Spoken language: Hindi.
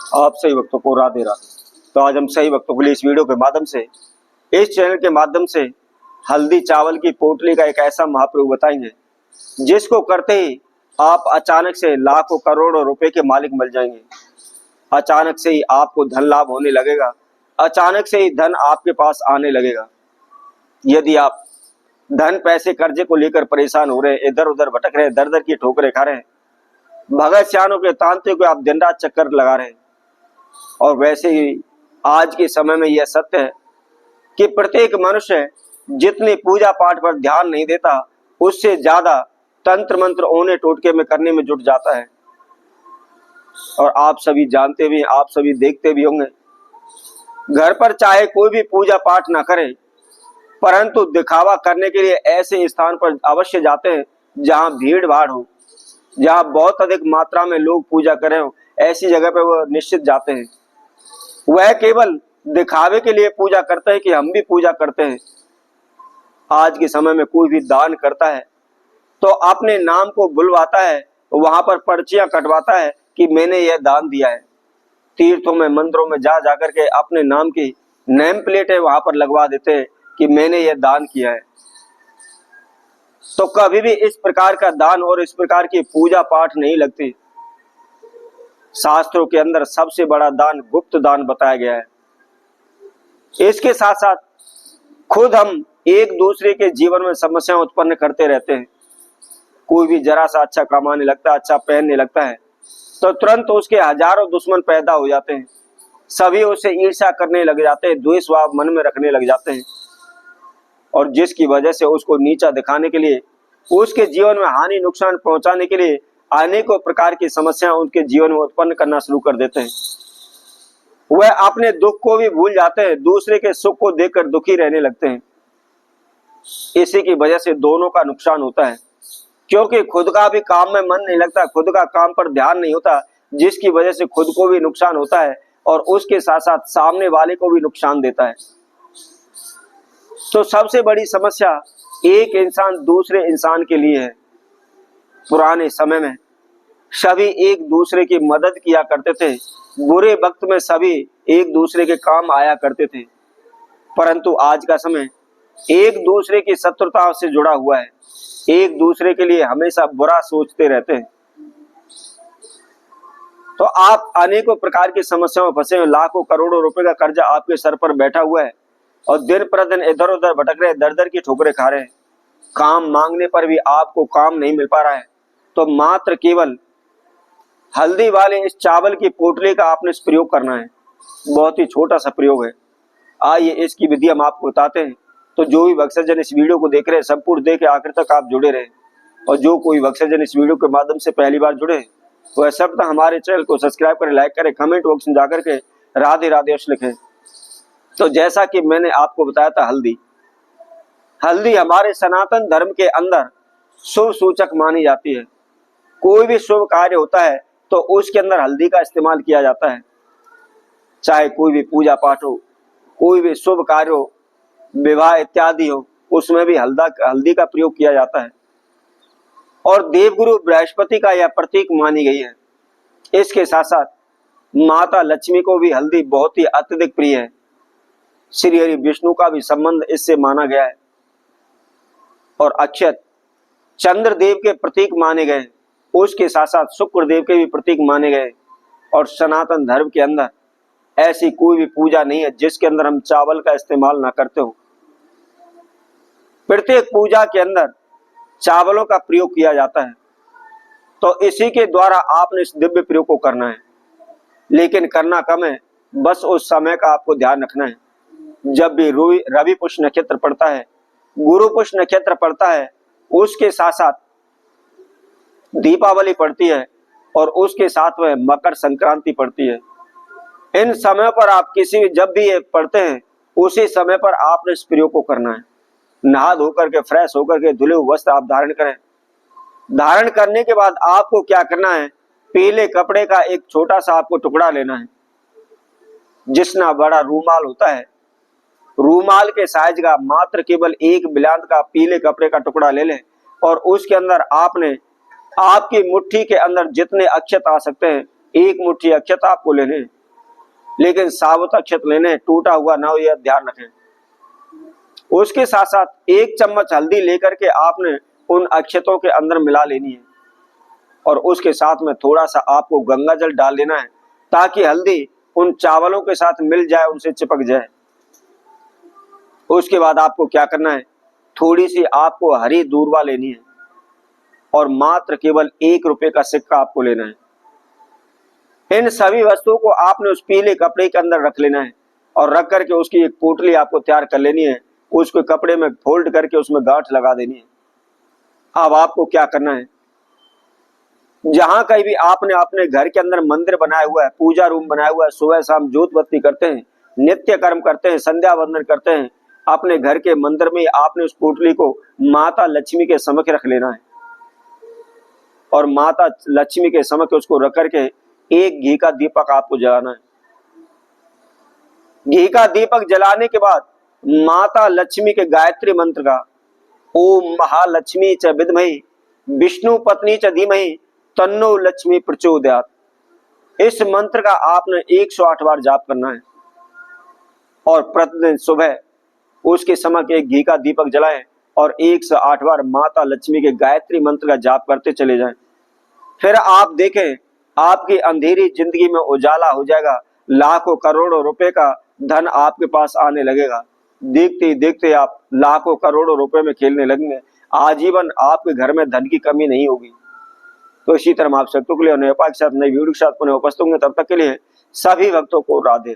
आप सही भक्तों को राधे राधे। तो आज हम सही भक्तों के लिए इस वीडियो के माध्यम से, इस चैनल के माध्यम से हल्दी चावल की पोटली का एक ऐसा महाप्रयोग बताएंगे जिसको करते ही आप अचानक से लाखों करोड़ों रुपए के मालिक मिल जाएंगे। अचानक से ही आपको धन लाभ होने लगेगा, अचानक से ही धन आपके पास आने लगेगा। यदि आप धन पैसे कर्जे को लेकर परेशान हो रहे हैं, इधर उधर भटक रहे हैं, दर दर की ठोकरें खा रहे हैं, भगत सियानों के तांत्रिक को आप दिन रात चक्कर लगा रहे हैं, और वैसे ही आज के समय में यह सत्य है कि प्रत्येक मनुष्य जितनी पूजा पाठ पर ध्यान नहीं देता, उससे ज्यादा तंत्र मंत्र ओने टोटके में करने में जुट जाता है। और आप सभी जानते भी, आप सभी देखते भी होंगे, घर पर चाहे कोई भी पूजा पाठ ना करे, परंतु दिखावा करने के लिए ऐसे स्थान पर अवश्य जाते हैं जहां भीड़ भाड़ हो, जहां बहुत अधिक मात्रा में लोग पूजा करें हो, ऐसी जगह पर वो निश्चित जाते हैं। वह केवल दिखावे के लिए पूजा करते हैं कि हम भी पूजा करते हैं। आज के समय में कोई भी दान करता है तो अपने नाम को बुलवाता है, वहां पर पर्चियां कटवाता है कि मैंने यह दान दिया है। तीर्थों में, मंदिरों में जा जाकर के अपने नाम की नेम प्लेटें वहां पर लगवा देते हैं कि मैंने यह दान किया है। तो कभी भी इस प्रकार का दान और इस प्रकार की पूजा पाठ नहीं लगती। शास्त्रों के अंदर सबसे बड़ा दान गुप्त दान बताया गया है। इसके साथ साथ खुद हम एक दूसरे के जीवन में समस्याएं उत्पन्न करते रहते हैं। कोई भी जरा सा अच्छा कमाने लगता है, अच्छा पहनने लगता है, तो तुरंत उसके हजारों दुश्मन पैदा हो जाते हैं। सभी उसे ईर्ष्या करने लग जाते हैं, द्वेष भाव मन में रखने लग जाते हैं, और जिसकी वजह से उसको नीचा दिखाने के लिए, उसके जीवन में हानि नुकसान पहुंचाने के लिए अनेकों प्रकार की समस्याएं उनके जीवन में उत्पन्न करना शुरू कर देते हैं। वह अपने दुख को भी भूल जाते हैं, दूसरे के सुख को देखकर दुखी रहने लगते हैं। इसी की वजह से दोनों का नुकसान होता है, क्योंकि खुद का भी काम में मन नहीं लगता, खुद का काम पर ध्यान नहीं होता, जिसकी वजह से खुद को भी नुकसान होता है और उसके साथ साथ सामने वाले को भी नुकसान देता है। तो सबसे बड़ी समस्या एक इंसान दूसरे इंसान के लिए है। पुराने समय में सभी एक दूसरे की मदद किया करते थे, बुरे वक्त में सभी एक दूसरे के काम आया करते थे, परंतु आज का समय एक दूसरे की शत्रुता से जुड़ा हुआ है, एक दूसरे के लिए हमेशा बुरा सोचते रहते हैं। तो आप अनेकों प्रकार की समस्याओं में फंसे हैं, लाखों करोड़ों रुपए का कर्जा आपके सर पर बैठा हुआ है और दिन प्रतिदिन इधर उधर भटक रहे, दर दर की ठोकरें खा रहे हैं। काम मांगने पर भी आपको काम नहीं मिल पा रहा है, तो मात्र केवल हल्दी वाले इस चावल की पोटली का आपने इस प्रयोग करना है। बहुत ही छोटा सा प्रयोग है। आइए इसकी विधि हम आपको बताते हैं। तो जो भी भक्तजन इस वीडियो को देख रहे हैं, संपूर्ण देख के आखिर तक आप जुड़े रहे, और जो कोई भक्तजन इस वीडियो के माध्यम से पहली बार जुड़े वह सब हमारे चैनल को सब्सक्राइब करें, लाइक करें, कमेंट बॉक्स में जाकर के राधे राधे अवश्य लिखें। तो जैसा कि मैंने आपको बताया था, हल्दी हमारे सनातन धर्म के अंदर शुभ सूचक मानी जाती है। कोई भी शुभ कार्य होता है तो उसके अंदर हल्दी का इस्तेमाल किया जाता है। चाहे कोई भी पूजा पाठ हो, कोई भी शुभ कार्य हो, विवाह इत्यादि हो, उसमें भी हल्दी का प्रयोग किया जाता है। और देवगुरु बृहस्पति का यह प्रतीक मानी गई है। इसके साथ साथ माता लक्ष्मी को भी हल्दी बहुत ही अत्यधिक प्रिय है। श्री हरि विष्णु का भी संबंध इससे माना गया है। और अक्षत चंद्रदेव के प्रतीक माने गए, उसके साथ साथ शुक्रदेव के भी प्रतीक माने गए। और सनातन धर्म के अंदर ऐसी कोई भी पूजा नहीं है जिसके अंदर हम चावल का इस्तेमाल ना करते हो। प्रत्येक पूजा के अंदर चावलों का प्रयोग किया जाता है। तो इसी के द्वारा आपने इस दिव्य प्रयोग को करना है, लेकिन करना कम है, बस उस समय का आपको ध्यान रखना है। जब भी रवि पुष्य नक्षत्र पड़ता है, गुरु पुष्य नक्षत्र पड़ता है, उसके साथ साथ दीपावली पड़ती है और उसके साथ में मकर संक्रांति पड़ती है। इन समय पर आप जब भी ये पढ़ते हैं, उसी समय पर आपने इस प्रयोग को करना है। नहा धोकर के, फ्रेश होकर के, धुले हुए वस्त्र आप धारण करें। धारण करने के बाद आपको क्या करना है, पीले कपड़े का एक छोटा सा आपको टुकड़ा लेना है। जितना बड़ा रूमाल होता है, रूमाल के साइज का मात्र केवल एक बिलांत का पीले कपड़े का टुकड़ा ले लें, और उसके अंदर आपने आपकी मुट्ठी के अंदर जितने अक्षत आ सकते हैं, एक मुट्ठी अक्षत आपको ले लें। लेकिन साबुत अक्षत लेने, टूटा हुआ ना हो, यह ध्यान रखें। उसके साथ साथ 1 चम्मच हल्दी लेकर के आपने उन अक्षतों के अंदर मिला लेनी है और उसके साथ में थोड़ा सा आपको गंगा जल डाल लेना है ताकि हल्दी उन चावलों के साथ मिल जाए, उनसे चिपक जाए। उसके बाद आपको क्या करना है, थोड़ी सी आपको हरी दूर्वा लेनी है और मात्र केवल 1 रुपए का सिक्का आपको लेना है। इन सभी वस्तुओं को आपने उस पीले कपड़े के अंदर रख लेना है और रख करके उसकी एक पोटली आपको तैयार कर लेनी है। उसको कपड़े में फोल्ड करके उसमें गांठ लगा देनी है। अब आपको क्या करना है, जहां कहीं भी आपने अपने घर के अंदर मंदिर बनाया हुआ है, पूजा रूम बनाया हुआ है, सुबह शाम जोत बत्ती करते हैं, नित्य कर्म करते हैं, संध्या वंदन करते हैं, अपने घर के मंदिर में आपने उस पोटली को माता लक्ष्मी के समक्ष रख लेना है और माता लक्ष्मी के समक्ष उसको रख करके एक घी का दीपक आपको जलाना है। घी का दीपक जलाने के बाद माता लक्ष्मी के गायत्री मंत्र का ओम महालक्ष्मी च विद्महि विष्णु पत्नी च धीमहि तन्नो लक्ष्मी प्रचोदयात्, इस मंत्र का आपने 108 बार जाप करना है और प्रतिदिन सुबह उसके समक्ष एक घी का दीपक जलाएं और 108 बार माता लक्ष्मी के गायत्री मंत्र का जाप करते चले जाएं। फिर आप देखें आपकी अंधेरी जिंदगी में उजाला हो जाएगा, लाखों करोड़ों रुपए का धन आपके पास आने लगेगा। देखते ही देखते आप लाखों करोड़ों रुपए में खेलने लगेंगे, आजीवन आपके घर में धन की कमी नहीं होगी। तो इसी तरह आप सबको के लिए नए उपाय के साथ नई वीडियो के साथ पुनः उपस्थित होंगे। तब तक के लिए सभी भक्तों को राधे।